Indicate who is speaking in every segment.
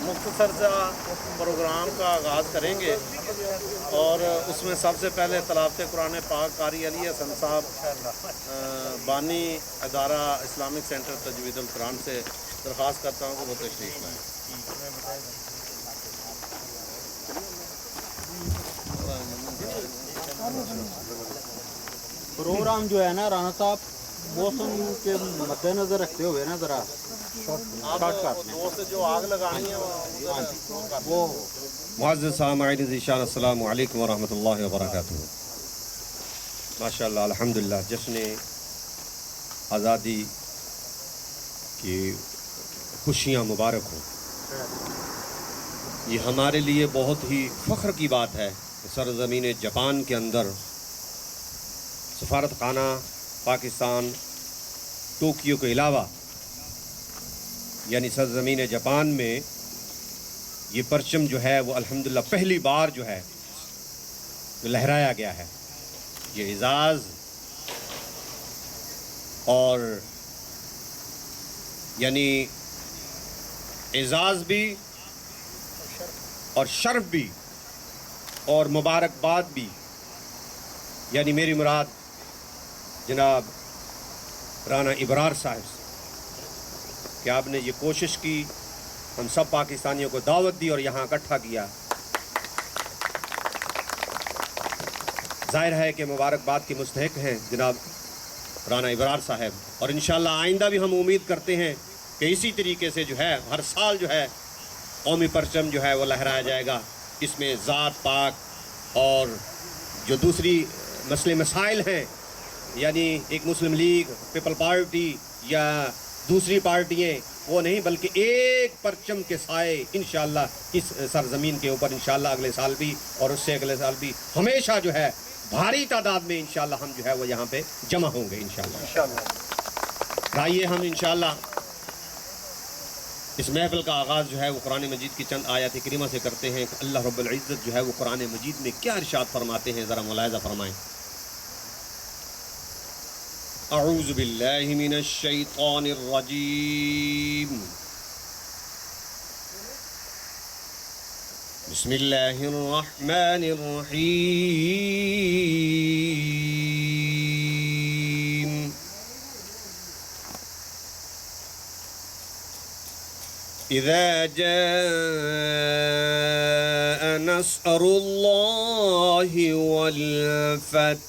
Speaker 1: مختصر سا پروگرام کا آغاز کریں گے اور اس میں سب سے پہلے تلاوت قرآن پاک قاری علی حسن صاحب بانی ادارہ اسلامک سینٹر تجوید القرآن سے درخواست کرتا ہوں کہ وہ تشریف لائیں۔
Speaker 2: پروگرام جو ہے نا رانا صاحب موسم کے مد نظر رکھتے ہوئے نا ذرا
Speaker 1: جو آگ لگانی ہے وہ
Speaker 3: معزز سامعین ذیشان السلام علیکم ورحمۃ اللہ وبرکاتہ۔ ماشاءاللہ الحمدللہ جشن آزادی کی خوشیاں مبارک ہوں۔ یہ ہمارے لیے بہت ہی فخر کی بات ہے کہ سرزمین جاپان کے اندر سفارت خانہ پاکستان ٹوکیو کے علاوہ یعنی سرزمین جاپان میں یہ پرچم جو ہے وہ الحمدللہ پہلی بار جو ہے لہرایا گیا ہے۔ یہ اعزاز اور یعنی اعزاز بھی اور شرف بھی اور مبارکباد بھی، یعنی میری مراد جناب رانا ابرار صاحب سے کہ آپ نے یہ کوشش کی، ہم سب پاکستانیوں کو دعوت دی اور یہاں اکٹھا کیا۔ ظاہر ہے کہ مبارکباد کے مستحق ہیں جناب رانا ابرار صاحب، اور انشاءاللہ آئندہ بھی ہم امید کرتے ہیں کہ اسی طریقے سے جو ہے ہر سال جو ہے قومی پرچم جو ہے وہ لہرایا جائے گا۔ اس میں ذات پاک اور جو دوسری مسئلے مسائل ہیں، یعنی ایک مسلم لیگ، پیپل پارٹی یا دوسری پارٹیاں، وہ نہیں، بلکہ ایک پرچم کے سائے انشاءاللہ اس سرزمین کے اوپر انشاءاللہ اگلے سال بھی اور اس سے اگلے سال بھی ہمیشہ جو ہے بھاری تعداد میں انشاءاللہ ہم جو ہے وہ یہاں پہ جمع ہوں گے انشاءاللہ۔ آئیے ہم انشاءاللہ اس محفل کا آغاز جو ہے وہ قرآن مجید کی چند آیات کریمہ سے کرتے ہیں کہ اللہ رب العزت جو ہے وہ قرآن مجید میں کیا ارشاد فرماتے ہیں، ذرا ملاحظہ فرمائیں۔ اعوذ باللہ من الشیطان الرجیم، بسم اللہ الرحمن الرحیم۔ اذا جاء نصر اللہ والفتح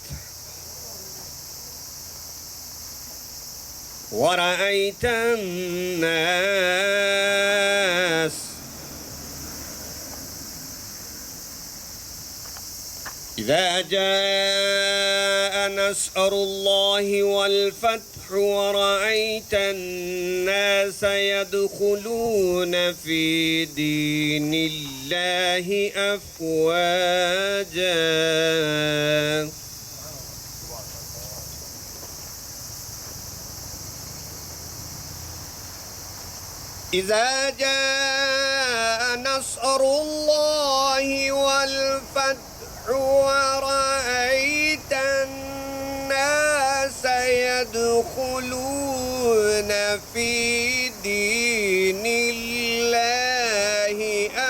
Speaker 3: ورأيت الناس إذا جاء نصر الله والفتح ورأيت الناس يدخلون في دين الله أفواجا إذا جاء نصر الله والفتح ورأيت الناس يدخلون في دين الله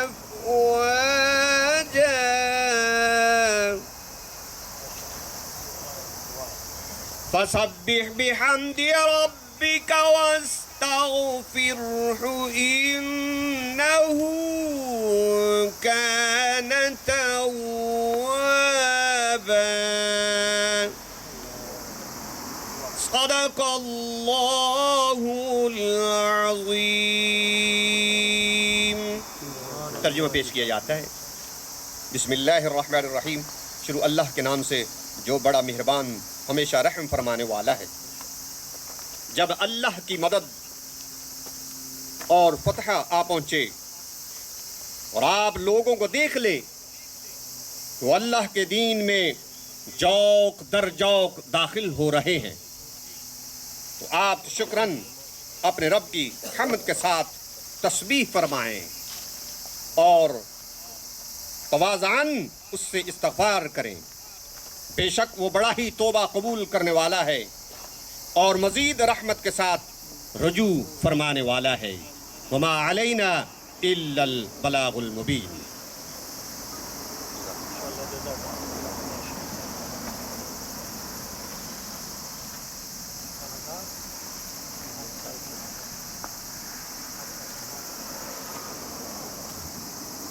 Speaker 3: أفواجا فسبح بحمد ربك واستغفره إنه كان توابا صدق اللہ العظیم۔ ترجمہ پیش کیا جاتا ہے۔ بسم اللہ الرحمن الرحیم، شروع اللہ کے نام سے جو بڑا مہربان ہمیشہ رحم فرمانے والا ہے۔ جب اللہ کی مدد اور فتح آ پہنچے اور آپ لوگوں کو دیکھ لے تو اللہ کے دین میں جوق در جوق داخل ہو رہے ہیں، تو آپ شکراً اپنے رب کی حمد کے ساتھ تسبیح فرمائیں اور تواضعاً اس سے استغفار کریں، بے شک وہ بڑا ہی توبہ قبول کرنے والا ہے اور مزید رحمت کے ساتھ رجوع فرمانے والا ہے۔ وما علینا इल्लल बलागुल मुबीन।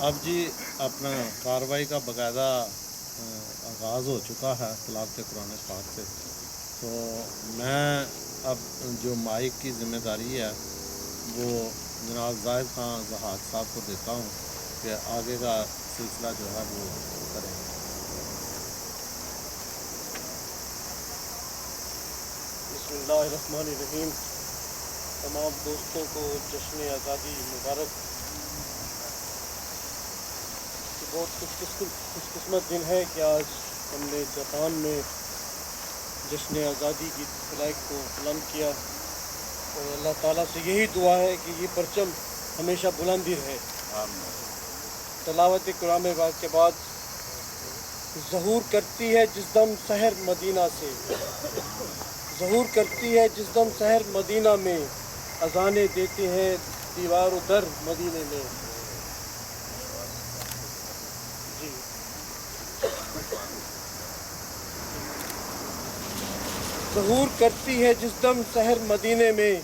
Speaker 1: अब जी अपना कार्रवाई का बाकायदा आगाज़ हो चुका है तिलावत कुरान पाक से। तो मैं अब जो माइक की ज़िम्मेदारी है वो जनाब जाहिद खान जहाज साहब को देता हूँ कि आगे का सिलसिला जो है वो करेंगे।
Speaker 4: बिस्मिल्लाहिर्रहमानिर्रहीम। तमाम दोस्तों को जश्न आज़ादी मुबारक। बहुत खुशकिस्मत दिन है कि आज हमने जापान में जश्न आज़ादी की फ्लैग को बुलंद किया और अल्लाह ताला से यही दुआ है कि ये परचम हमेशा बुलंद ही रहे। तलावत कुरान पाक के बाद ज़हूर करती है जिस दम शहर मदीना से, ज़हूर करती है जिस दम शहर मदीना में, अज़ानें देते हैं दीवार दर मदीने में। ज़हूर करती है जिस दम शहर मदीने में,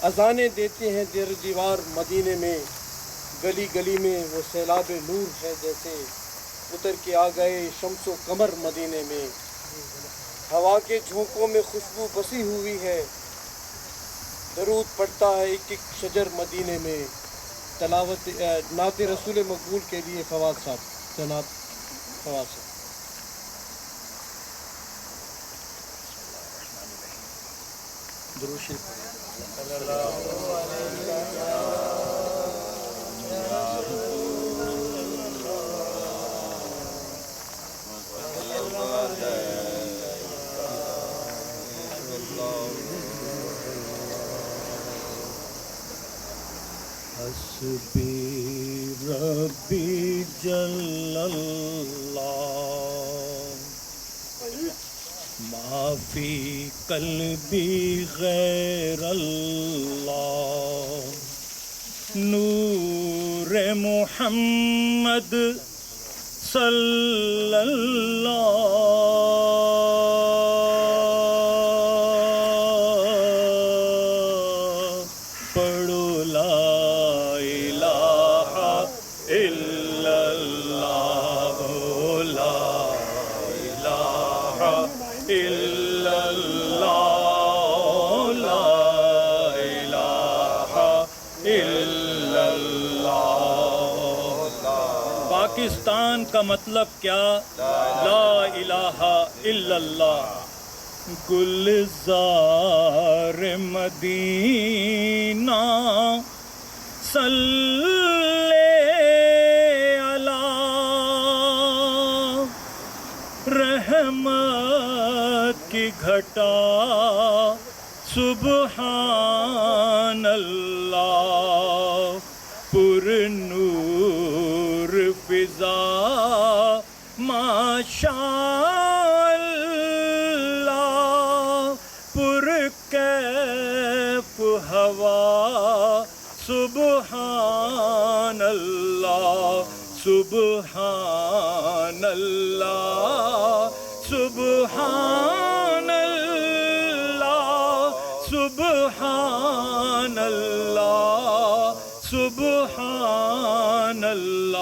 Speaker 4: अज़ानें देते हैं दर दीवार मदीने में। गली गली में वो सैलाब नूर है जैसे, उतर के आ गए शम्सो कमर मदीने में। हवा के झोंकों में खुशबू बसी हुई है, दरूद पड़ता है एक एक शजर मदीने में। तलावत नात रसूल मकबूल के लिए फवाद साहब, जनाब फवाद साहब।
Speaker 5: हस्बी रब्बी जल्लल्लाह माफी कल्बी गैरल्लाह नूर मुहम्मद सल्लल्लाह पढ़ो ला इलाहा इल्लल्लाह ला इलाहा इल्लल्लाह ला इलाहा इल्लल्लाह। पाकिस्तान का मतलब क्या? ला इलाहा इल्लल्लाह। गुलजार मदीना सल्ले अला रहमत की घटा सुबहान अल्लाह पुरनूर फिजा माशाअल्लाह पुरकैफ हवा सुबहान अल्लाह सुबहान अल्लाह सुबहान अल्लाह सुबहान अल्लाह सुबहान अल्लाह।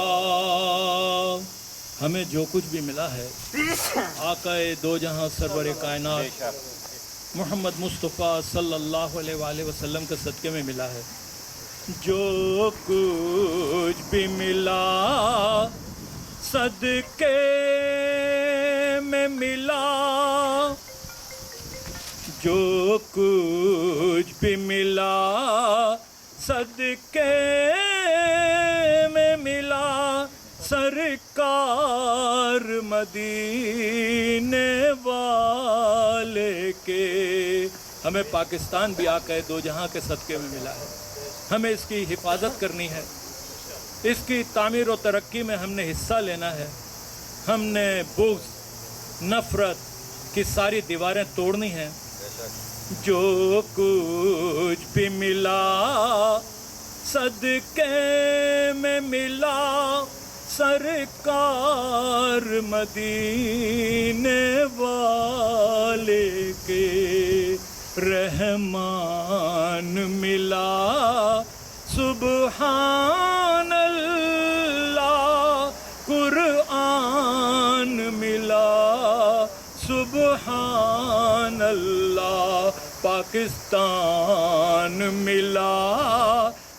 Speaker 5: हमें जो कुछ भी मिला है आकाए दो जहां सरवर कायनात मोहम्मद मुस्तफ़ा सल्लल्लाहु अलैहि वसल्लम के सदक़े में मिला है। जो कुछ भी मिला सदक़े में मिला, जो कुछ भी मिला सदक़े में मिला। सरकार मदीने वाले के, हमें पाकिस्तान भी आकर दो जहां के सदक़े में मिला है। हमें इसकी हिफाजत करनी है, इसकी तामीर और तरक्की में हमने हिस्सा लेना है। हमने बुग़्ज़ नफ़रत की सारी दीवारें तोड़नी हैं। जो कुछ भी मिला सदक़े में मिला सरकार मदीने वाले के, रहमान मिला सुबहान अल्लाह, कुरआन मिला सुबहान अल्लाह, पाकिस्तान मिला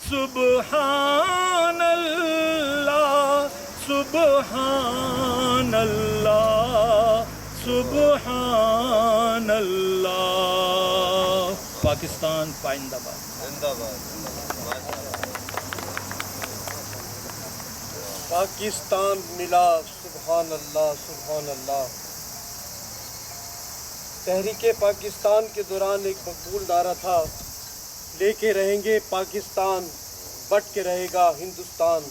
Speaker 5: सुबहान अल्लाह, सुबहान अल्लाह, सुबहान अल्लाह। पाकिस्तान पाइंदाबाद।
Speaker 4: पाकिस्तान मिला सुबहान अल्लाह, सुबहान अल्लाह। तहरीक पाकिस्तान के दौरान एक मकबूल नारा था, लेके रहेंगे पाकिस्तान, बट के रहेगा हिंदुस्तान।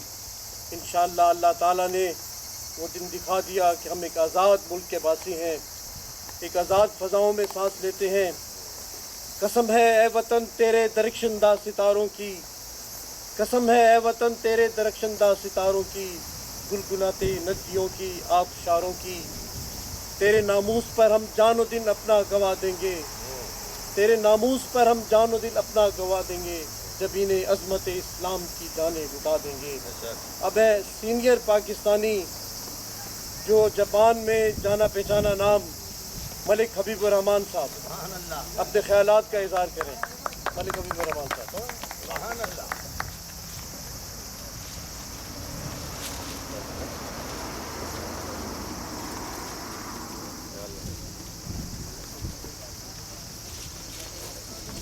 Speaker 4: इंशाअल्लाह अल्लाह ताला ने वो दिन दिखा दिया कि हम एक आज़ाद मुल्क के वासी हैं, एक आज़ाद फ़ज़ाओं में सांस लेते हैं। कसम है ए वतन तेरे दरख्शंदा सितारों की, कसम है ए वतन तेरे दरख्शंदा सितारों की, गुलगुलाती नदियों की, आबशारों की। तेरे नामूस पर हम जानो दिन अपना गवा देंगे, तेरे नामूस पर हम जानो दिन अपना गवा देंगे, जब इन्हें अज़मत इस्लाम की जाने लुटा देंगे। अब है सीनियर पाकिस्तानी जो जापान में जाना पहचाना नाम मलिक हबीबुर रहमान साहब अपने ख्यालात का इज़हार करें। मलिक हबीबुर रहमान साहब।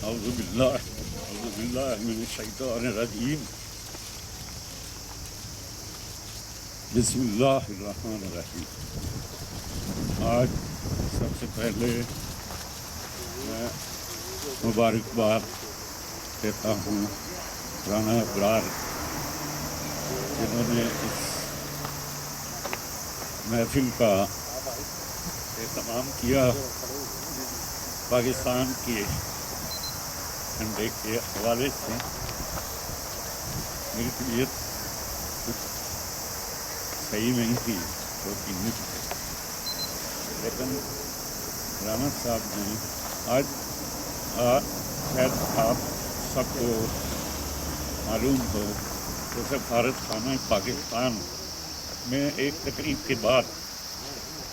Speaker 6: औज़ु बिल्लाहि मिनश्शैतानिर्रजीम। बिस्मिल्लाहिर्रहमानिर्रहीम। आज सबसे पहले मैं मुबारकबाद देता हूँ राना अबरार, जिन्होंने इस महफिल का एहतमाम किया। पाकिस्तान के झंडे के हवाले से मेरी तबीयत सही नहीं थी तो लेकिन राना साहब ने आज शायद आप सबको मालूम हो तो सफारत खाना पाकिस्तान में एक तकरीब के बाद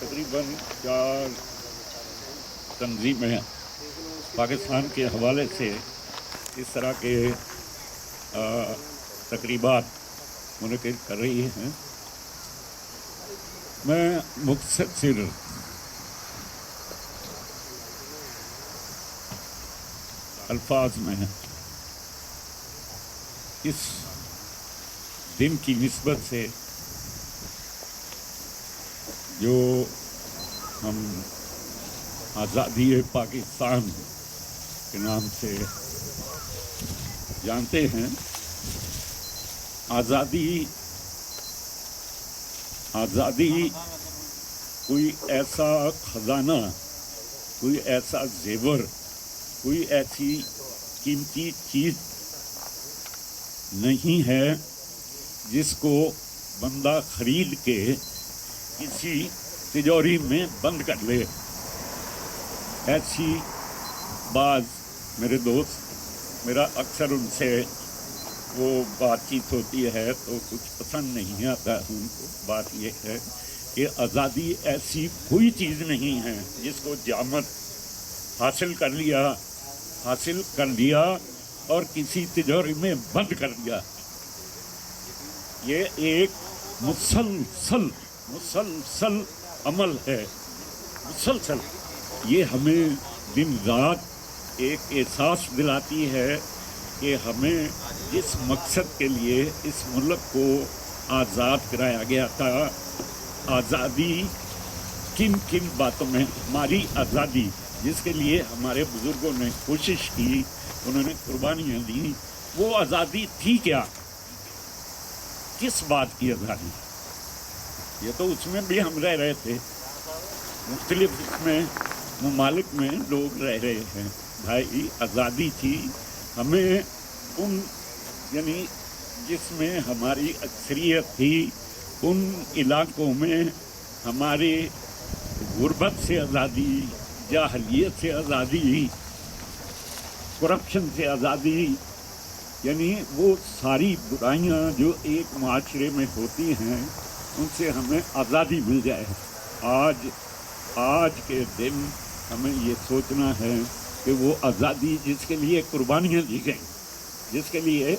Speaker 6: तकरीबन 4 तंजीमें पाकिस्तान के हवाले से इस तरह के तकरीबात मुनक़िद कर रही हैं। मैं मुख्तसर अल्फाज में इस दिन की निस्बत से जो हम आज़ादी पाकिस्तान के नाम से जानते हैं, आज़ादी कोई ऐसा खजाना, कोई ऐसा जेवर, कोई ऐसी कीमती चीज़ नहीं है जिसको बंदा खरीद के किसी तिजोरी में बंद कर ले। ऐसी बात मेरे दोस्त, मेरा अक्सर उनसे वो बातचीत होती है तो कुछ पसंद नहीं आता उनको। बात ये है कि आज़ादी ऐसी कोई चीज़ नहीं है जिसको जामत हासिल कर लिया और किसी तिजोरी में बंद कर दिया। ये एक मुसलसल अमल है, मुसलसल। ये हमें दिन रात एक एहसास दिलाती है कि हमें जिस मकसद के लिए इस मुल्क को आज़ाद कराया गया था, आज़ादी किन किन बातों में, हमारी आज़ादी जिसके लिए हमारे बुज़ुर्गों ने कोशिश की, उन्होंने कुर्बानियाँ दी, वो आज़ादी थी क्या? किस बात की आज़ादी? ये तो उसमें भी हम रह रहे थे, मुख्तलिफ इसमें ममालिक में लोग रह रहे हैं। भाई आज़ादी थी, हमें उन यानी جس میں ہماری اکثریت تھی، ان علاقوں میں ہمارے غربت سے آزادی، جاہلیت سے آزادی، کرپشن سے آزادی، یعنی وہ ساری برائیاں جو ایک معاشرے میں ہوتی ہیں ان سے ہمیں آزادی مل جائے۔ آج کے دن ہمیں یہ سوچنا ہے کہ وہ آزادی جس کے لیے قربانیاں دی گئیں، جس کے لیے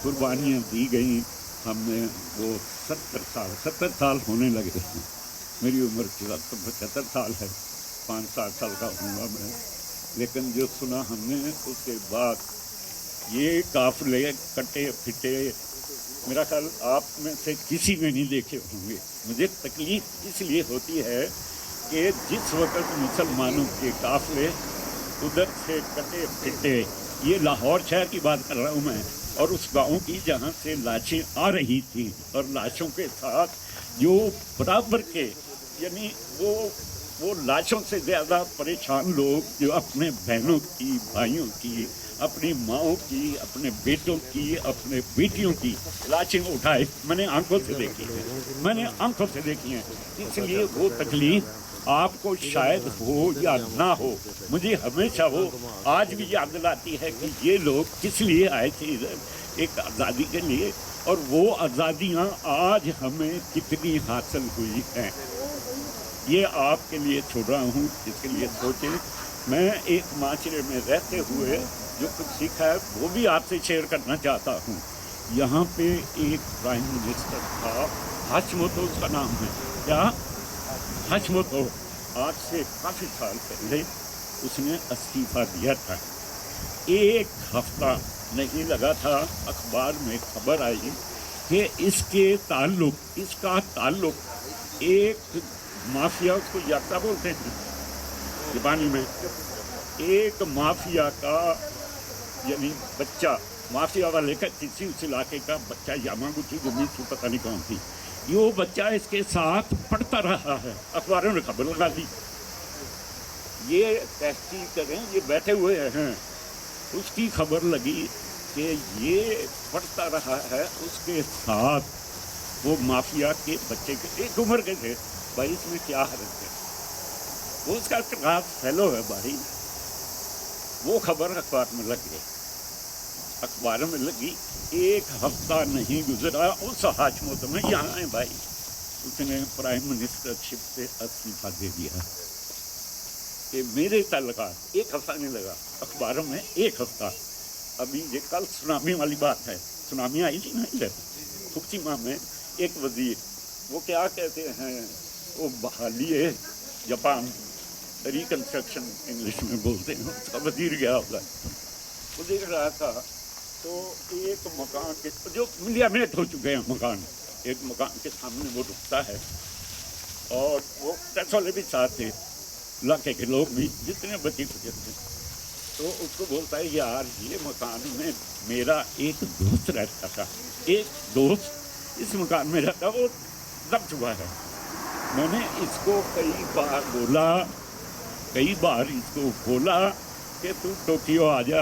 Speaker 6: قربانیاں دی گئیں، ہم نے وہ 70 سال ہونے لگے ہیں۔ میری عمر 75 سال ہے، 5-7 سال کا ہوں گا میں، لیکن جو سنا ہم نے اس کے بعد یہ قافلے کٹے پھٹے، میرا خیال آپ میں سے کسی نے نہیں دیکھے ہوں گے۔ مجھے تکلیف اس لیے ہوتی ہے کہ جس وقت مسلمانوں کے قافلے ادھر سے کٹے پھٹے، یہ لاہور شہر کی بات کر رہا ہوں میں، اور اس گاؤں کی جہاں سے لاشیں آ رہی تھیں، اور لاشوں کے ساتھ جو برابر کے، یعنی وہ لاشوں سے زیادہ پریشان لوگ جو اپنے بہنوں کی، بھائیوں کی، اپنی ماؤں کی، اپنے بیٹوں کی، اپنے بیٹیوں کی لاشیں اٹھائے، میں نے آنکھوں سے دیکھی ہیں۔ اس لیے وہ تکلیف آپ کو شاید ہو یا نہ ہو، مجھے ہمیشہ وہ آج بھی یاد دلاتی ہے کہ یہ لوگ کس لیے آئے تھے ادھر، ایک آزادی کے لیے، اور وہ آزادیاں آج ہمیں کتنی حاصل ہوئی ہیں۔ یہ آپ کے لیے چھوڑ رہا ہوں، اس کے لیے سوچیں۔ میں ایک معاشرے میں رہتے ہوئے جو کچھ سیکھا ہے وہ بھی آپ سے شیئر کرنا چاہتا ہوں۔ یہاں پہ ایک پرائم منسٹر تھا، ہاشموتو اس کا نام ہے، کیا ہاشموتو، آج سے کافی سال پہلے اس نے استعفیٰ دیا تھا۔ ایک ہفتہ نہیں لگا تھا، اخبار میں خبر آئی کہ اس کا تعلق ایک مافیا، اس کو یاتا بولتے ہیں زبانی میں، ایک مافیا کا، یعنی بچہ، مافیا والے کا کسی اس علاقے کا بچہ، یاماگوچی زمین سے پتہ نہیں کون تھی، یہ وہ بچہ اس کے ساتھ پڑھتا رہا ہے۔ اخباروں نے خبر لگا دی، یہ تحقیق کریں، یہ بیٹھے ہوئے ہیں، اس کی خبر لگی کہ یہ پڑھتا رہا ہے، اس کے ساتھ وہ مافیا کے بچے کے ایک عمر کے تھے، بھائی اس میں کیا حرج ہے، وہ اس کا کلاس فیلو ہے بھائی۔ وہ خبر اخبار میں لگ گئی، اخباروں میں لگی، ایک ہفتہ نہیں گزرا اس ہاشموتو میں یہاں ہے بھائی، اس نے پرائم منسٹر شپ سے استعفیٰ دے دیا۔ کہ میرے تعلقات ایک ہفتہ نہیں لگا، اخباروں میں ایک ہفتہ۔ ابھی یہ کل سونامی والی بات ہے، سونامی آئی تھی نا ادھر فکوشیما میں، ایک وزیر، وہ کیا کہتے ہیں، وہ بحالی ہے جاپان، ریکنسٹرکشن انگلش میں بولتے ہیں، اس کا وزیر گیا ہوگا، وہ دیکھ رہا تھا تو ایک مکان کے جو ملیامنٹ ہو چکے ہیں مکان، ایک مکان کے سامنے وہ رکتا ہے، اور وہ پریس والے بھی ساتھ تھے، علاقے کے لوگ بھی جتنے بچے کچھ تھے، تو اس کو بولتا ہے یار یہ مکان میں میرا ایک دوست رہتا تھا، ایک دوست اس مکان میں رہتا، وہ دب چکا ہے، میں نے اس کو کئی بار اس کو بولا کہ تو ٹوکیو آ جا،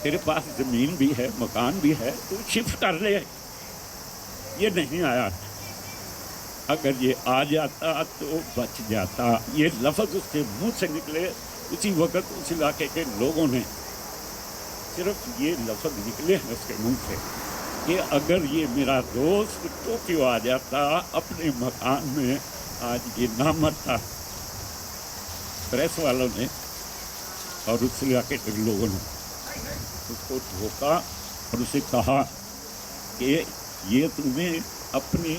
Speaker 6: تیرے پاس زمین بھی ہے، مکان بھی ہے، تو شفٹ کر لے، یہ نہیں آیا۔ اگر یہ آ جاتا تو بچ جاتا۔ یہ لفظ اس کے منہ سے نکلے، اسی وقت اس علاقے کے لوگوں نے صرف یہ لفظ نکلے ہیں اس کے منہ سے کہ اگر یہ میرا دوست ٹوکیو آ جاتا اپنے مکان میں، آج یہ نہ مرتا۔ پریس والوں نے اور اس علاقے کے لوگوں نے اس کو دھوکا اور اسے کہا کہ یہ تم نے اپنی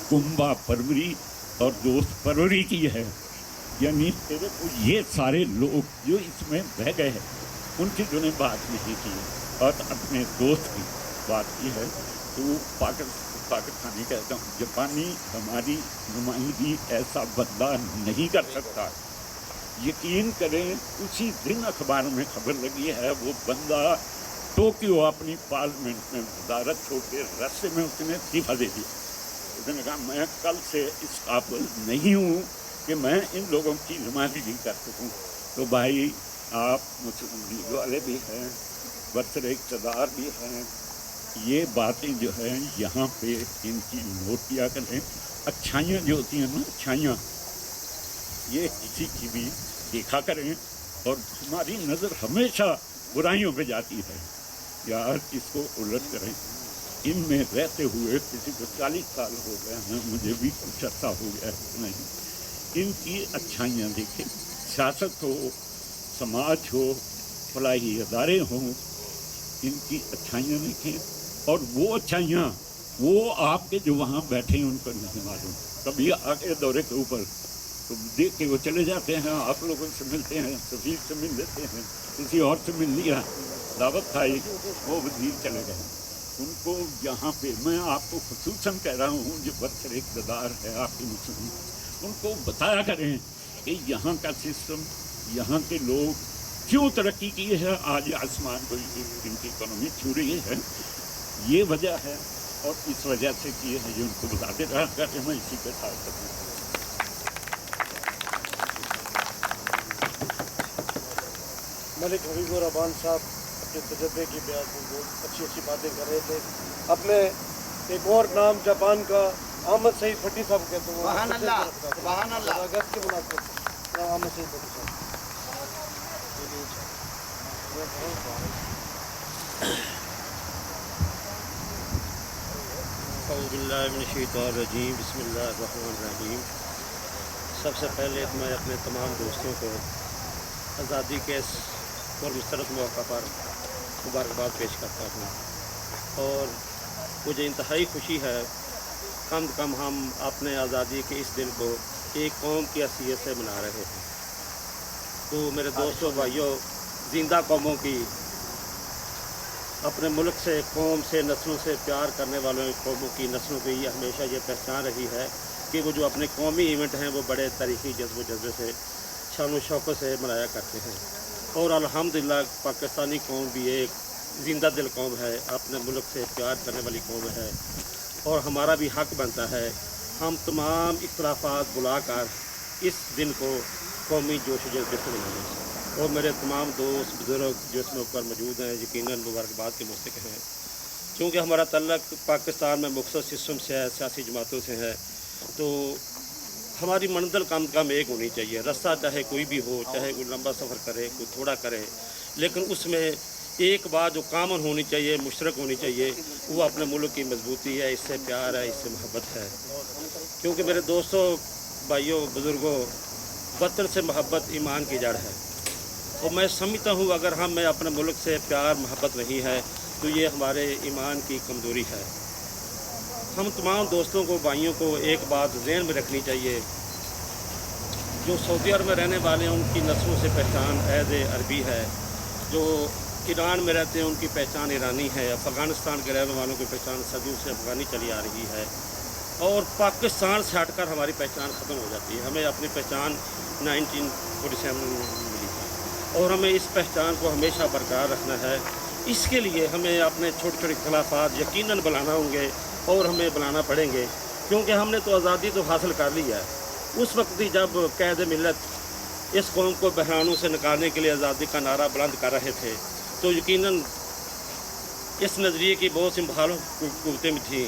Speaker 6: کنبہ پروری اور دوست پروری کی ہے، یعنی تیرے کو یہ سارے لوگ جو اس میں بہ گئے ہیں ان کی تو نے بات نہیں کی اور اپنے دوست کی بات کی ہے، تو پاکستانی کہتا ہوں جاپانی ہماری نمائندگی ایسا بدلہ نہیں کر سکتا۔ یقین کریں اسی دن اخبار میں خبر لگی ہے وہ بندہ ٹوکیو اپنی پارلیمنٹ میں وزارت چھوڑ کے رستے میں اس نے استعفیٰ دے دیا۔ اس نے کہا میں کل سے اس قابل نہیں ہوں کہ میں ان لوگوں کی نمائندگی کر سکوں۔ تو بھائی آپ مسلم لیگ والے بھی ہیں، برسر اقتدار بھی ہیں، ये बातें जो है यहाँ पे इनकी नोट किया करें। अच्छाइयाँ जो होती हैं ना, अच्छाइयाँ ये किसी की भी देखा करें, और हमारी नज़र हमेशा बुराइयों पे जाती है। यार इसको उलट करें। इनमें रहते हुए किसी को 40 साल हो गए हैं, मुझे भी कुछ अर्सा हो गया है, नहीं। इनकी अच्छाइयाँ देखें, सियासत हो, समाज हो, फलाही अदारे हों, इनकी अच्छाइयाँ देखें। और वो अच्छाइयाँ वो आपके जो वहाँ बैठे हैं उनको नहीं मालूम। कभी आके दौरे के ऊपर तो देख के वो चले जाते हैं, आप लोगों से मिलते हैं, सफीर से मिल लेते हैं, किसी और से मिल लिया, दावत खाई, वो वजीर चले गए। उनको यहाँ पे मैं आपको खुसूसन कह रहा हूँ जो बरसर इक़्तिदार है आपकी मुस्लिम, उनको बताया करें कि यहाँ का सिस्टम, यहाँ के लोग क्यों तरक्की की है। आज आसमान को इनकी इकोनॉमी छू रही है, ये वजह है। और इस वजह से किए हैं जो उनको बताते रहा करके मैं इसी के साथ करूँ।
Speaker 4: मलिक हबीबुर रहमान साहब अपने तजर्बे की बयान में बहुत अच्छी अच्छी बातें कर रहे थे। अपने एक और नाम जापान का अहमद सईद भट्टी साहब कहते हैं, अगस्त के मुनासिब अहमद सईद भट्टी साहब।
Speaker 3: औज़ुबिल्लाहिमिनश्शैतानिर्रजीम, बिस्मिल्लाहिर्रहमानिर्रहीम। सबसे पहले मैं अपने तमाम दोस्तों को आज़ादी के इस पुरमसरत मौका पर मुबारकबाद पेश करता हूँ। और मुझे इंतहाई खुशी है, कम से कम हम अपने आज़ादी के इस दिन को एक कौम की हैसियत से मना रहे हैं। तो मेरे दोस्तों, भाइयों, ज़िंदा कौमों की, अपने मुल्क से, कौम से, नस्लों से प्यार करने वालों कौमों की, नस्लों की हमेशा ये पहचान रही है कि वो जो अपने कौमी इवेंट हैं वो बड़े तारीख़ी जज्बे से, शान शौक़त से मनाया करते हैं। और अल्हम्दुलिल्लाह पाकिस्तानी कौम भी एक ज़िंदा दिल कौम है, अपने मुल्क से प्यार करने वाली कौम है। और हमारा भी हक़ बनता है हम तमाम इख्तिलाफ़ात भुला कर इस दिन को कौमी जोश जज्बे से मनाएं। और मेरे तमाम दोस्त बुज़ुर्ग जो इसमें ऊपर मौजूद हैं यकीनन मुबारकबाद के मुस्तहिक़ हैं। चूँकि हमारा तल्लक पाकिस्तान में मुख्तलिफ़ सिस्टम से है, सियासी जमातों से है, तो हमारी मंजिल कम से कम एक होनी चाहिए। रास्ता चाहे कोई भी हो, चाहे कोई लंबा सफ़र करे, कोई थोड़ा करे, लेकिन उसमें एक बात जो कामन होनी चाहिए, मुश्तरक होनी चाहिए, वो अपने मुल्क की मजबूती है, इससे प्यार है, इससे मोहब्बत है। क्योंकि मेरे दोस्तों, भाइयों, बुज़ुर्गों, वतन से मोहब्बत ईमान की जड़ है। और मैं समझता हूँ अगर हम में अपने मुल्क से प्यार मोहब्बत नहीं है तो ये हमारे ईमान की कमज़ोरी है। हम तमाम दोस्तों को, भाइयों को एक बात ज़हन में रखनी चाहिए, जो सऊदी अरब में रहने वाले हैं उनकी नस्लों से पहचान ऐज़ अरबी है, जो ईरान में रहते हैं उनकी पहचान ईरानी है, अफ़गानिस्तान के रहने वालों की पहचान सदियों से अफ़गानी चली आ रही है, और पाकिस्तान से हटकर हमारी पहचान ख़त्म हो जाती है। हमें अपनी पहचान 1947 में मिली है और हमें इस पहचान को हमेशा बरकरार रखना है। इसके लिए हमें अपने छोटे छोटे इख्तिलाफ़ात यकीनन बुलाना होंगे और हमें बुलाना पड़ेंगे, क्योंकि हमने तो आज़ादी तो हासिल कर ली है। उस वक्त ही जब कैद मिलत इस कौम को बहरानों से निकालने के लिए आज़ादी का नारा बुलंद कर रहे थे, तो यकीनन इस नज़रिए की बहुत सी मुखालफतें भी थीं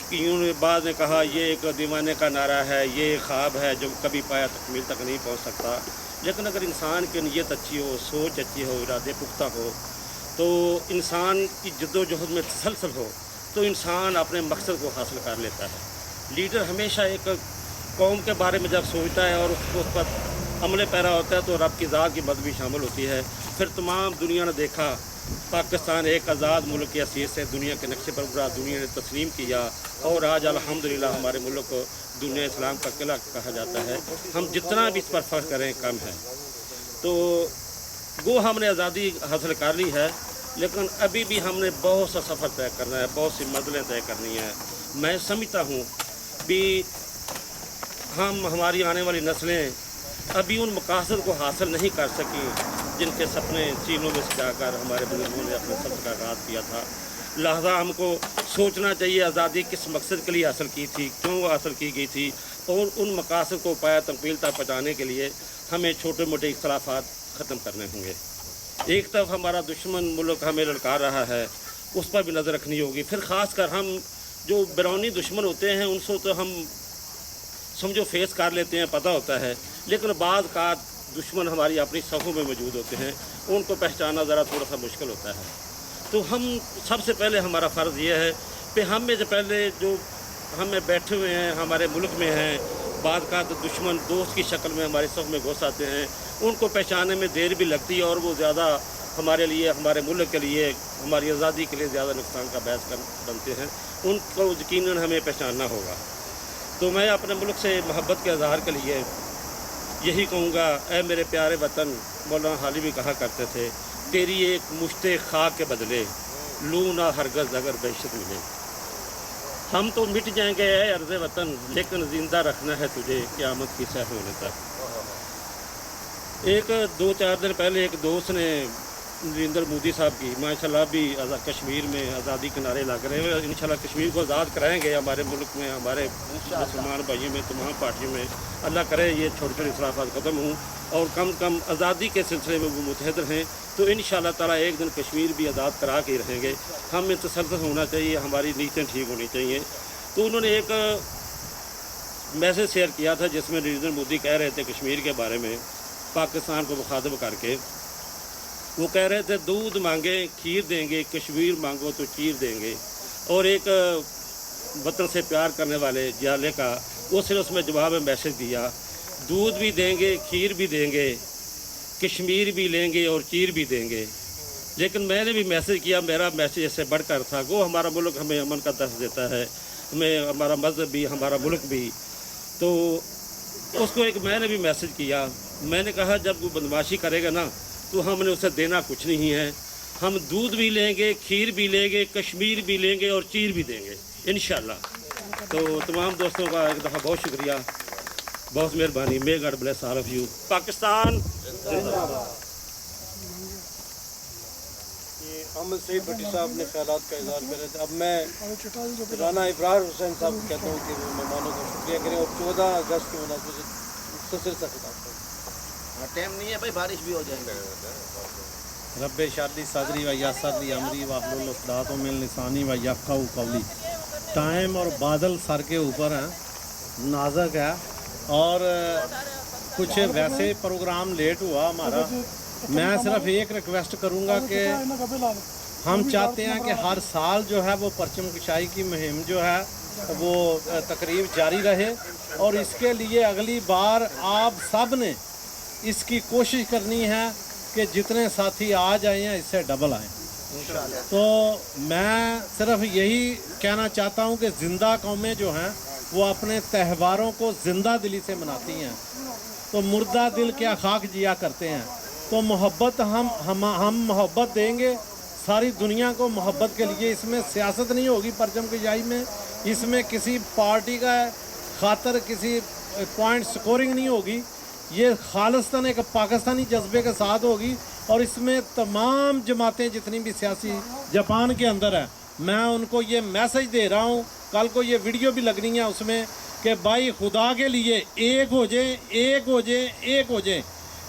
Speaker 3: कि उन्होंने बाद ने कहा ये एक दीवाने का नारा है, ये ख्वाब है जो कभी पाया तकमील तक नहीं पहुंच सकता। लेकिन अगर इंसान की नीयत अच्छी हो, सोच अच्छी हो, इरादे पुख्ता हो, तो इंसान की जद्दोजहद में तसलसल हो, तो इंसान अपने मकसद को हासिल कर लेता है। लीडर हमेशा एक कौम के बारे में जब सोचता है और उसको उस पर अमल पैरा होता है तो रब की ज़ात की मदद भी शामिल होती है। फिर तमाम दुनिया ने देखा पाकिस्तान एक आज़ाद मुल्क की हैसियत से दुनिया के नक्शे पर पूरा दुनिया ने तस्लीम किया, और आज अल्हम्दुलिल्लाह हमारे मुल्क को दुनिया इस्लाम का किला कहा जाता है। हम जितना भी इस पर फ़र्क करें कम है। तो वो हमने आज़ादी हासिल कर ली है, लेकिन अभी भी हमने बहुत सा सफ़र तय करना है, बहुत सी मंजिलें तय करनी है। मैं समझता हूँ भी हमारी आने वाली नस्लें अभी उन मकासद को हासिल नहीं कर सकी जिनके सपने सीनों में सजाकर हमारे बुजुर्गों ने अपने सफ़र का आगाज़ किया था। लिहाजा हमको सोचना चाहिए आज़ादी किस मकसद के लिए हासिल की थी, क्यों हासिल की गई थी, और उन मकासद को पाया तकमील तक पहुँचाने के लिए हमें छोटे मोटे इख्तिलाफ़ात ख़त्म करने होंगे। एक तरफ हमारा दुश्मन मुल्क हमें ललकार रहा है,
Speaker 1: उस पर भी नज़र रखनी होगी। फिर ख़ास कर हम जो बैरूनी दुश्मन होते हैं उनसे तो हम समझो फेस कर लेते हैं, पता होता है, लेकिन बाज़ का दुश्मन हमारी अपनी सफ़ों में मौजूद होते हैं, उनको पहचानना ज़रा थोड़ा सा मुश्किल होता है। तो हम सबसे पहले हमारा फ़र्ज़ ये है कि हम में जो पहले जो हमें बैठे हुए हैं हमारे मुल्क में हैं, बाद का तो दुश्मन दोस्त की शक्ल में हमारे सफ़ में घुस आते हैं, उनको पहचानने में देर भी लगती है और वो ज़्यादा हमारे लिए, हमारे मुल्क के लिए, हमारी आज़ादी के लिए ज़्यादा नुकसान का बायस बनते हैं। उनको यकीनन हमें पहचानना होगा। तो मैं अपने मुल्क से मोहब्बत के इज़हार के लिए यही कहूँगा, ऐ मेरे प्यारे वतन, मौलाना हाली भी कहा करते थे, तेरी एक मुश्ते खाक के बदले लू ना हरगज़ अगर दहशत मिले। हम तो मिट जाएंगे ऐ अर्ज़े वतन, लेकिन ज़िंदा रखना है तुझे क़यामत की सह होने तक। एक 2-4 दिन पहले एक दोस्त ने नरेंद्र मोदी साहब की माशाल्लाह भी कश्मीर में आज़ादी के नारे लग रहे हैं, इंशाल्लाह कश्मीर को आज़ाद कराएंगे हमारे मुल्क में, हमारे मुसलमान भाइयों में, तमाम पार्टियों में। अल्लाह करे ये छोटे छोटे इख़्तिलाफ़ात ख़त्म हों और कम कम आज़ादी के सिलसिले में वो मुतहद रहें, तो इंशाल्लाह ताला एक दिन कश्मीर भी आज़ाद करा के रहेंगे। हम में तसल्लुत होना चाहिए, हमारी नीतियाँ ठीक होनी चाहिए। तो उन्होंने एक मैसेज शेयर किया था जिसमें नरेंद्र मोदी कह रहे थे कश्मीर के बारे में, पाकिस्तान को मुखातब करके वो कह रहे थे, दूध मांगे खीर देंगे, कश्मीर मांगो तो चीर देंगे। और एक वतन से प्यार करने वाले जाले का उसने उसमें जवाब में मैसेज दिया, दूध भी देंगे, खीर भी देंगे, कश्मीर भी लेंगे और चीर भी देंगे। लेकिन मैंने भी मैसेज किया, मेरा मैसेज इससे बढ़कर था, वो हमारा मुल्क हमें अमन का दर्ज देता है, हमें हमारा मज़हब भी, हमारा मुल्क भी। तो उसको एक मैंने भी मैसेज किया, मैंने कहा जब वो बदमाशी करेगा ना तो हमने उसे देना कुछ नहीं है, हम दूध भी लेंगे, खीर भी लेंगे, कश्मीर भी लेंगे और चीर भी देंगे इंशाल्लाह। तो तमाम दोस्तों का एक दफ़ा बहुत शुक्रिया, बहुत मेहरबानी। May God bless all of you. Pakistan जिंदाबाद।
Speaker 4: ये अहमद सईद भट्टी साहब ने ख्यालात का इज़हार कर रहे थे। अब मैं राना इब्रार हुसैन साहब को कहता हूँ कि वो मेहमानों का शुक्रिया करें और 14 अगस्त के मुनासिब से मुख्तसर सा खिताब करें।
Speaker 7: टाइम नहीं है भाई, बारिश भी हो जाएगी।
Speaker 1: रब्बे शादी सदरी व यासरली अमरी व हलुल उक़दात मिन लिसानी व यफ़क़हू क़ौली। टाइम और बादल सर के ऊपर हैं, नाज़ुक है और कुछ वैसे प्रोग्राम लेट हुआ हमारा। मैं सिर्फ एक रिक्वेस्ट करूंगा कि हम चाहते हैं कि हर साल जो है वो परचम कुशाई की मुहिम जो है वो तकरीब जारी रहे और इसके लिए अगली बार आप सब ने इसकी कोशिश करनी है कि जितने साथी आ जाए हैं इससे डबल आएँ। तो मैं सिर्फ यही कहना चाहता हूँ कि ज़िंदा कौमें जो हैं वो अपने त्योहारों को ज़िंदा दिली से मनाती हैं, तो मुर्दा दिल क्या खाक जिया करते हैं। तो मोहब्बत हम मोहब्बत देंगे सारी दुनिया को मोहब्बत के लिए। इसमें सियासत नहीं होगी परचम कुशाई में, इसमें किसी पार्टी का खातर किसी पॉइंट स्कोरिंग नहीं होगी, ये खालिस्तान एक पाकिस्तानी जज्बे के साथ होगी। और इसमें तमाम जमातें जितनी भी सियासी जापान के अंदर है, मैं उनको ये मैसेज दे रहा हूँ, कल को ये वीडियो भी लगनी है उसमें, कि भाई खुदा के लिए एक हो जाए, एक हो जाए, एक हो जाए।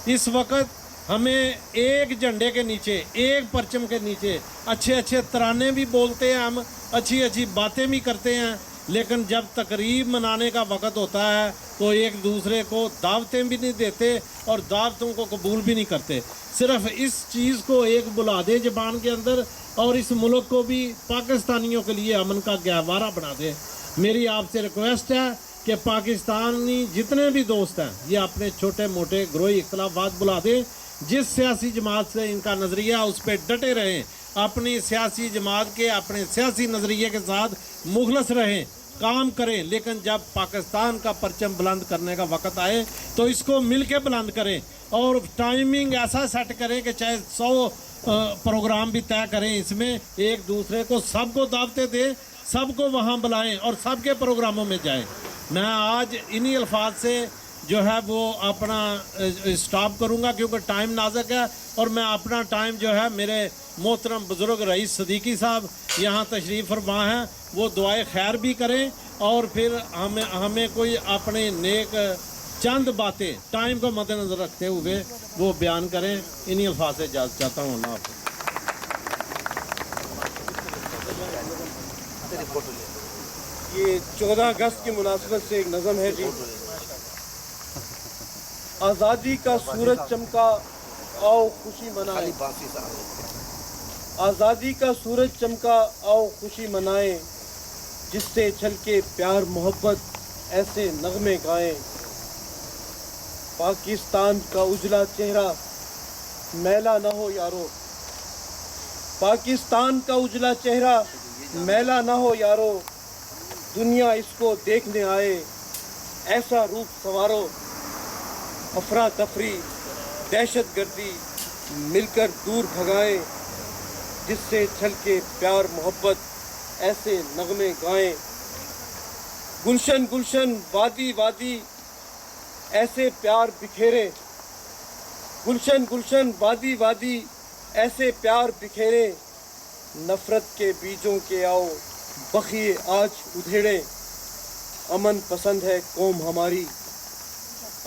Speaker 1: इस वक्त हमें एक झंडे के नीचे, एक परचम के नीचे अच्छे अच्छे तराने भी बोलते हैं, हम अच्छी अच्छी बातें भी करते हैं, लेकिन जब तकरीब मनाने का वक़्त होता है तो एक दूसरे को दावतें भी नहीं देते और दावतों को कबूल भी नहीं करते। सिर्फ इस चीज़ को एक बुला दे ज़बान के अंदर और इस मुल्क को भी पाकिस्तानियों के लिए अमन का गहवारा बना दे। मेरी आपसे रिक्वेस्ट है कि पाकिस्तानी जितने भी दोस्त हैं ये अपने छोटे मोटे ग्रोही इख्तलाफात बुला दें, जिस सियासी जमात से इनका नज़रिया उस पर डटे रहें, अपनी सियासी जमात के अपने सियासी नज़रिए के साथ मुखलस रहें, काम करें। लेकिन जब पाकिस्तान का परचम बुलंद करने का वक़्त आए तो इसको मिल के बुलंद करें और टाइमिंग ऐसा सेट करें कि चाहे 100 प्रोग्राम भी तय करें, इसमें एक दूसरे को सबको दावतें दें, सबको वहाँ बुलाएं और सबके प्रोग्रामों में जाएं। मैं आज इन्हीं अल्फाज से जो है वो अपना स्टॉप करूँगा क्योंकि टाइम नाजुक है और मैं अपना टाइम जो है मेरे मोहतरम बुज़ुर्ग रईस सदीकी साहब यहाँ तशरीफ़ फरमा हैं, वो दुआए खैर भी करें और फिर हमें कोई अपने नेक चंद बातें टाइम को मद्देनज़र रखते हुए वो बयान करें। इन्हीं अल्फाज से इजाज़त चाहता हूँ। अल्लाह हाफ़िज़।
Speaker 4: ये 14 अगस्त की मुनासिबत से एक नज़म है जी। आज़ादी का सूरज चमका आओ खुशी मनाए, आज़ादी का सूरज चमका आओ खुशी मनाए, जिससे छलके प्यार मोहब्बत ऐसे नगमे गाएं। पाकिस्तान का उजला चेहरा मैला न हो यारो, पाकिस्तान का उजला चेहरा मैला न हो यारो, दुनिया इसको देखने आए ऐसा रूप संवारो। अफरा तफरी दहशत गर्दी मिलकर दूर भगाएं, जिससे छलके प्यार मोहब्बत ऐसे नगमे गाएं। गुलशन गुलशन वादी वादी ऐसे प्यार बिखेरे, गुलशन गुलशन वादी वादी ऐसे प्यार बिखेरे, नफरत के बीजों के आओ बखिए आज उधेड़े। अमन पसंद है कौम हमारी,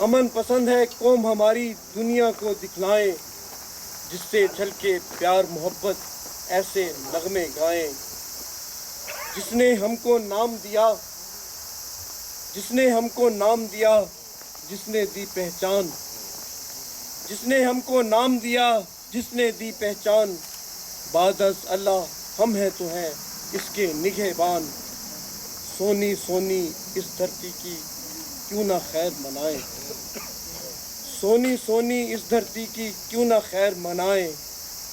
Speaker 4: अमन पसंद है कौम हमारी, दुनिया को दिखलाएं, जिससे छलके प्यार मोहब्बत ऐसे नगमे गाएं। जिसने हमको नाम दिया, जिसने हमको नाम दिया, जिसने दी पहचान, जिसने हमको नाम दिया, जिसने दी पहचान, बादस अल्लाह हम हैं तो हैं इसके निगहबान। सोनी सोनी इस धरती की क्यों ना खैर मनाए, सोनी सोनी इस धरती की क्यों ना खैर मनाए,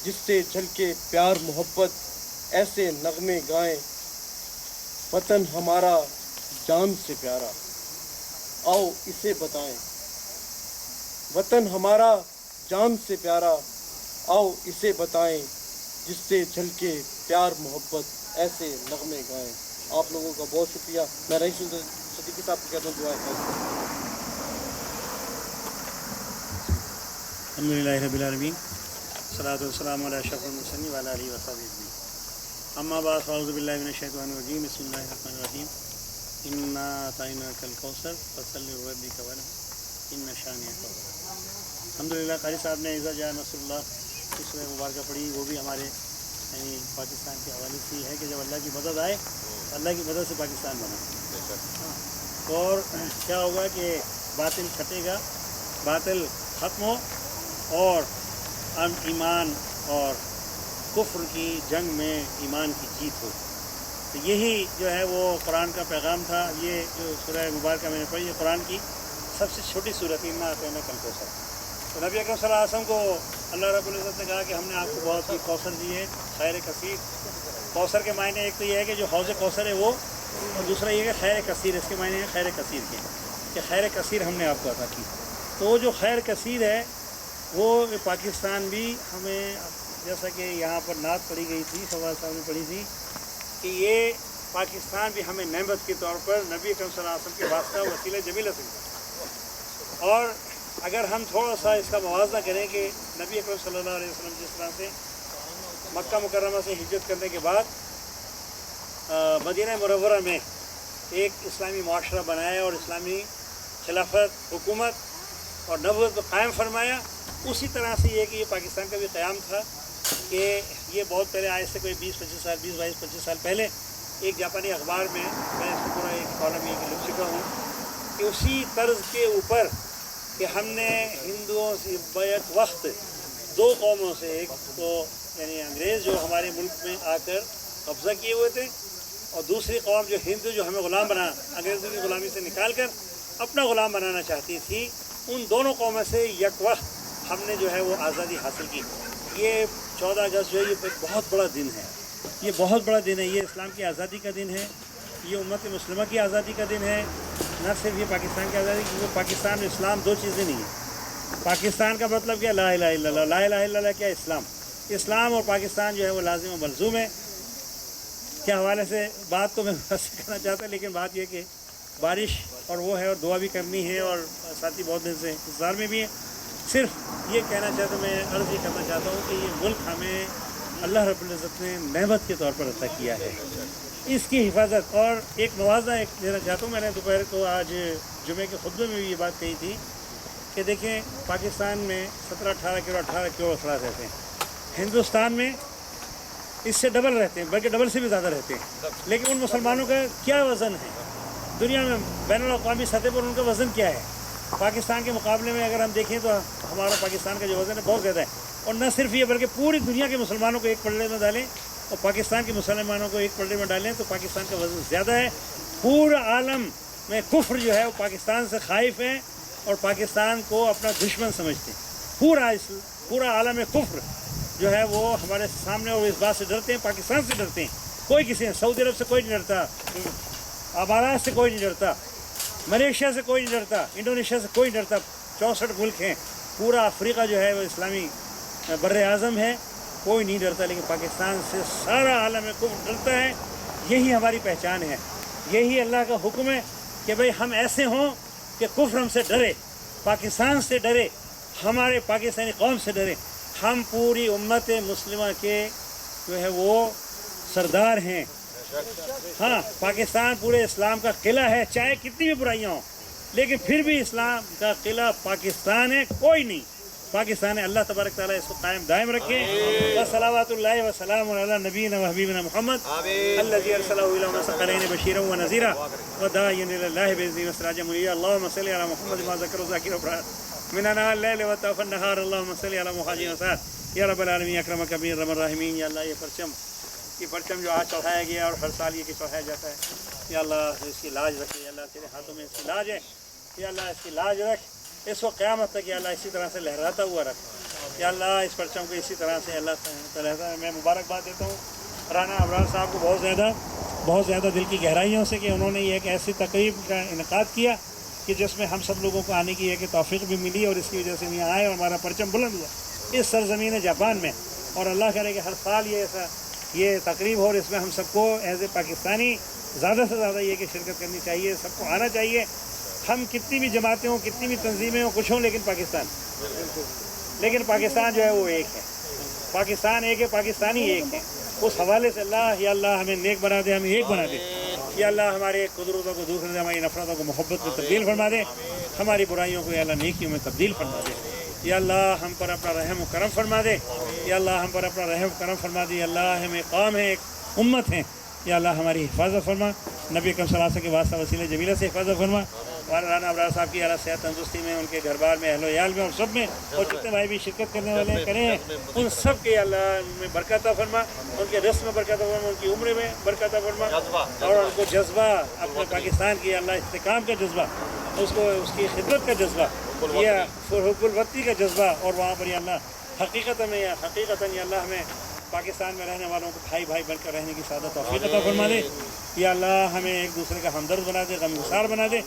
Speaker 4: जिससे झलके प्यार मोहब्बत ऐसे नगमे गाएं। वतन हमारा जान से प्यारा आओ इसे बताएं, वतन हमारा जान से प्यारा आओ इसे बताएं, जिससे झलके प्यार मोहब्बत ऐसे नगमे गाएं। आप लोगों का बहुत शुक्रिया। मैं रईस सिद्दीकी साहब को कहता हूँ दुआ करें।
Speaker 8: अल्हम्दुलिल्लाहि रब्बिल आलमीन, सलातु वस्सलामु अला अशरफिल मुरसलीन व अला आलिहि व सहबिहि अजमईन। अम्मा बाद फ़अऊज़ु बिल्लाहि मिनश शैतानिर रजीम। बिस्मिल्लाहिर रहमानिर रहीम। इन्ना अतैनाकल कौसर फसल्लि लिरब्बिका वन्हर इन्न शानिअक हुवल अबतर। अल्हम्दुलिल्लाह कारी साहब ने इज़ा जा नसरुल्लाह की सूरह मुबारक पढ़ी, वो भी हमारे यानी पाकिस्तान के हवाले से है कि जब अल्लाह की मदद आए, अल्लाह की मदद से पाकिस्तान बना। और क्या होगा कि बातिल छटेगा, बातिल ख़त्म हो और हम ईमान और कुफ्र की जंग में ईमान की जीत हो। तो यही जो है वो कुरान का पैगाम था। ये जो सूरह मुबारक मैंने पढ़ी, ये कुरान की सबसे छोटी सूरत इन्ना अतैनाकल कौसर। तो नबी अकरम सल्लल्लाहु अलैहि वसल्लम को अल्लाह रब्बुल इज़्ज़त ने कहा कि हमने आपको बहुत ही कौसर दिए, खैर कसीर। कौसर के मायने एक तो ये है कि जो हौज़ कौसर है वो, और दूसरा ये है खैर कसीर। इसके मायने हैं खैर कसीर के, कि खैर कसीर हमने आपको अता की। तो जो खैर कसीर है वो पाकिस्तान भी हमें, जैसा कि यहाँ पर नात पढ़ी गई थी, फवाद साहब ने पढ़ी थी, कि ये पाकिस्तान भी हमें नेमत के तौर पर नबी अकरम सल्लल्लाहु अलैहि वसल्लम के वास्ता वसीला जमील से। और अगर हम थोड़ा सा इसका मुवाज़ना करें कि नबी अकरम सल्लल्लाहु अलैहि वसल्लम जिस तरह से मक्का मुकर्रमा से हिजरत करने के बाद मदीना मुनव्वरा में एक इस्लामी माशरा बनाया और इस्लामी खिलाफत हुकूमत और नबूवत को कायम फरमाया, उसी तरह से ये कि ये पाकिस्तान का भी क़याम था कि ये बहुत पहले, आज से कोई 20-25 साल 20-22-25 साल पहले एक जापानी अखबार में मैं इसको पूरा एक कॉलम ये लिख चुका हूँ कि उसी तर्ज के ऊपर कि हमने हिंदुओं से बैक वक्त दो कौमों से, एक तो यानी अंग्रेज़ जो हमारे मुल्क में आकर कब्ज़ा किए हुए थे, और दूसरी कौम जो हिंदू जो हमें ग़ुलाम बना, अंग्रेज़ों की ग़ुलामी से निकाल कर अपना ग़ुलाम बनाना चाहती थी, उन दोनों कौमों से एक वक्त हमने जो है वो आज़ादी हासिल की। ये 14 अगस्त जो है ये बहुत बड़ा दिन है, ये बहुत बड़ा दिन है। ये इस्लाम की आज़ादी का दिन है, ये उम्मत मुस्लिमा की आज़ादी का दिन है। न सिर्फ ये पाकिस्तान की आज़ादी, क्योंकि पाकिस्तान में इस्लाम दो चीज़ें नहीं है। पाकिस्तान का मतलब क्या, ला इलाहा इल्लल्लाह, ला इलाहा इल्लल्लाह क्या, इस्लाम। इस्लाम और पाकिस्तान जो है वो लाजिम और मलजूम है। के हवाले से बात तो मैं करना चाहता, लेकिन बात यह कि बारिश और वो है और दुआ भी करनी है, और साथ ही बहुत दिन से इंतज़ार में भी है। सिर्फ ये कहना चाहता, मैं अर्ज़ ये करना चाहता हूँ कि ये मुल्क हमें अल्लाह रब्बुल इज़्ज़त ने नेमत के तौर पर अता किया है, इसकी हिफाजत। और एक मुआवजा एक देना चाहता हूँ। मैंने दोपहर को आज जुमे के खुतबे में भी ये बात कही थी कि देखें, पाकिस्तान में 17-18 करोड़ 18 करोड़ अफराद रहते हैं, हिंदुस्तान में اس سے ڈبل رہتے ہیں، بلکہ ڈبل سے بھی زیادہ رہتے ہیں، لیکن ان مسلمانوں کا کیا وزن ہے دنیا میں بین الاقوامی سطح پر؟ ان کا وزن کیا ہے؟ پاکستان کے مقابلے میں اگر ہم دیکھیں تو ہمارا پاکستان کا جو وزن ہے بہت زیادہ ہے، اور نہ صرف یہ بلکہ پوری دنیا کے مسلمانوں کو ایک پلڑے میں ڈالیں اور پاکستان کے مسلمانوں کو ایک پلڑے میں ڈالیں تو پاکستان کا وزن زیادہ ہے۔ پورا عالم میں کفر جو ہے وہ پاکستان سے خائف ہے اور پاکستان کو اپنا دشمن سمجھتے ہیں۔ پورا عالم کفر جو ہے وہ ہمارے سامنے، اور اس بات سے ڈرتے ہیں، پاکستان سے ڈرتے ہیں۔ کوئی کسی سعودی عرب سے کوئی نہیں ڈرتا، امارات سے کوئی نہیں ڈرتا، ملیشیا سے کوئی نہیں ڈرتا، انڈونیشیا سے کوئی نہیں ڈرتا۔ 64 ملک ہیں، پورا افریقہ جو ہے وہ اسلامی بر اعظم ہے، کوئی نہیں ڈرتا، لیکن پاکستان سے سارا عالم کفر ڈرتا ہے۔ یہی ہماری پہچان ہے، یہی اللہ کا حکم ہے کہ بھئی ہم ایسے ہوں کہ کفر ہم سے ڈرے، پاکستان سے ڈرے، ہمارے پاکستانی قوم سے ڈرے۔ ہم پوری امت مسلمہ کے جو ہے وہ سردار ہیں۔ ہاں، پاکستان پورے اسلام کا قلعہ ہے، چاہے کتنی بھی برائیاں ہوں، لیکن پھر بھی اسلام کا قلعہ پاکستان ہے، کوئی نہیں، پاکستان ہے۔ اللہ تبارک تعالیٰ اس کو قائم دائم رکھے۔ صلوات اللہ وسلام علی نبینا و حبیبنا محمد الذی ارسلہ الی الثقلین بشیرا و نذیرا وداعیا الی اللہ باذنہ وسراجا منیرا۔ اللهم صل علی محمد ما ذکر ذاکر ابرار من اناء الليل وطرف النهار۔ اللهم صل علی مهاجرین وسعد یا رب العالمین اکرمک ارحم الراحمین۔ یا اللہ یہ پرچم جو آج چڑھایا گیا اور ہر سال یہ چڑھایا جاتا ہے، یا اللہ اس کی لاج رکھے، یا اللہ تیرے ہاتھوں میں اس کی لاج ہے، یا اللہ اس کی لاج رکھ، اس کو قیامت تک یا اللہ اسی طرح سے لہراتا ہوا رکھ، یا اللہ اس پرچم کو اسی طرح سے اللہ تعالیٰ۔ میں مبارکباد دیتا ہوں رانا ابرار صاحب کو بہت زیادہ دل کی گہرائیوں سے کہ انہوں نے یہ ایک ایسی تقریب کا انعقاد کیا کہ جس میں ہم سب لوگوں کو آنے کی ایک توفیق بھی ملی، اور اس کی وجہ سے یہاں آئے اور ہمارا پرچم بلند ہوا اس سرزمین جاپان میں۔ اور اللہ کرے کہ ہر سال یہ تقریب ہو اور اس میں ہم سب کو ایز اے پاکستانی زیادہ سے زیادہ یہ کہ شرکت کرنی چاہیے، سب کو آنا چاہیے۔ ہم کتنی بھی جماعتیں ہوں، کتنی بھی تنظیمیں ہوں، کچھ ہوں، لیکن پاکستان جو ہے وہ ایک ہے، پاکستان ایک ہے، پاکستانی ایک ہے۔ اس حوالے سے اللہ، یا اللہ ہمیں نیک بنا دے، ہمیں ایک بنا دے، یا اللہ ہمارے قدرتوں کو دور کر دے، ہماری نفرتوں کو محبت میں تبدیل فرما دے، ہماری برائیوں کو یا اللہ نیکیوں میں تبدیل فرما دے، یا اللہ ہم پر اپنا رحم و کرم فرما دے، یا اللہ ہم پر اپنا رحم و کرم فرما دے، یا اللہ ہمیں قوم ہے، ایک امت ہے، یا اللہ ہماری حفاظت فرما، نبی اکرم صلی اللہ علیہ وسلم کے واسطہ وسیلہ جمیلہ سے حفاظت فرما، اور رانا ابرار صاحب کی اللہ صحت تندرستی میں، ان کے گھر بار میں، اہل و عیال میں، اور سب میں، اور جتنے بھائی بھی شرکت کرنے والے ہیں کریں، ان سب کے اللہ میں برکت عطا فرما، ان کے رزق میں برکت عطا فرما، ان کی عمر میں برکت عطا فرما، اور ان کو جذبہ اپنے پاکستان کی اللہ استحکام کا جذبہ، اس کی خدمت کا جذبہ، یا حب الوطنی کا جذبہ، اور وہاں پر یا اللہ حقیقتاً یا اللہ ہمیں پاکستان میں رہنے والوں کو بھائی بن کر رہنے کی سعادت توفیق عطا فرما دے، یا اللہ ہمیں ایک دوسرے کا ہمدرد بنا دے، غمگسار بنا دے،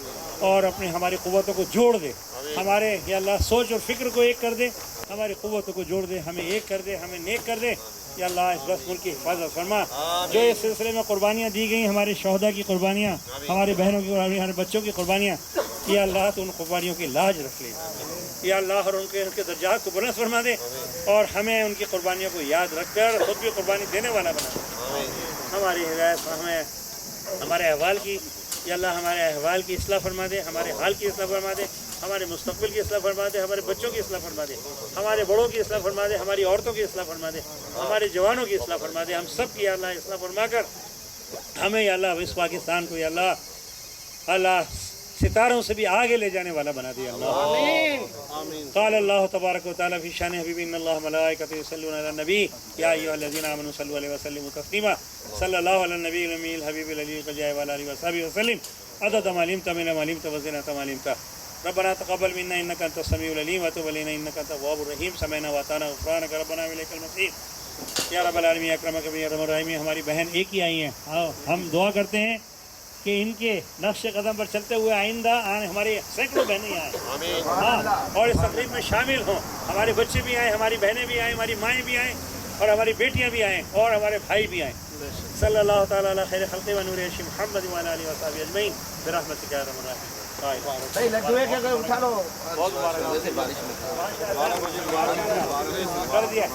Speaker 8: اور ہماری قوتوں کو جوڑ دے، ہمارے یا اللہ سوچ اور فکر کو ایک کر دے، ہماری قوتوں کو جوڑ دے، ہمیں ایک کر دے، ہمیں نیک کر دے، یا اللہ اس بس ملک کی حفاظت فرما۔ جو اس سلسلے میں قربانیاں دی گئیں، ہمارے شہداء کی قربانیاں، ہماری بہنوں کی قربانیاں، ہمارے بچوں کی قربانیاں، یا اللہ تو ان قربانیوں کی لاج رکھ لے، یا اللہ اور ان کے درجات کو بلند فرما دے، اور ہمیں ان کی قربانیوں کو یاد رکھ کر خود بھی قربانی دینے والا بنا دے۔ ہماری ہدایت، ہمیں ہمارے احوال کی، یا اللہ ہمارے احوال کی اصلاح فرما دے، ہمارے حال کی اصلاح فرما دے، ہمارے مستقبل کی اصلاح فرما دے، ہمارے بچوں کی اصلاح فرما دے، ہمارے بڑوں کی اصلاح فرما دے، ہماری عورتوں کی اصلاح فرما دے، ہمارے جوانوں کی اصلاح فرما دے، ہم سب کی یا اللہ اصلاح فرما کر ہمیں یا اللہ اس پاکستان کو یا اللہ ستاروں سے بھی آگے لے جانے والا بنا دیا اللہ۔ قال اللہ تبارک و تعالیٰ فی شان حبیبی ان اللہ ملائکۃ یصلون علی النبی یا ایھا الذین آمنوا صلوا علیہ وسلموا تسلیما صلی اللہ علی النبی الامین الحبیب العلی القجائے وعلی آلہ وصحبہ وسلم عدد ما علمت من ما علمت وزنة ما علمت ربنا تقبل منا انك انت السميع العليم وتب علينا انك انت التواب الرحیم سمعنا واطعنا غفرانک ربنا والیک المصیر۔ یا رب العالمین اکرمک ارحم الراحمین، ہماری بہن ایک ہی آئی ہیں، ہم دعا کرتے ہیں کہ ان کے نقش قدم پر چلتے ہوئے آئندہ ہماری سینکڑوں بہنیں آئیں، ہاں، اور اس تقریب میں شامل ہوں، ہمارے بچے بھی آئیں، ہماری بہنیں بھی آئیں، ہماری مائیں بھی آئیں، اور ہماری بیٹیاں بھی آئیں، اور ہمارے بھائی بھی آئیں۔ صلی اللہ تعالیٰ علی خیر خلق و نور عرش محمد وعلی آلہ وصحبہ اجمعین برحمتک یا ارحم الراحمین۔
Speaker 7: لڈو ہے کہ اٹھا لو
Speaker 8: کر دیا۔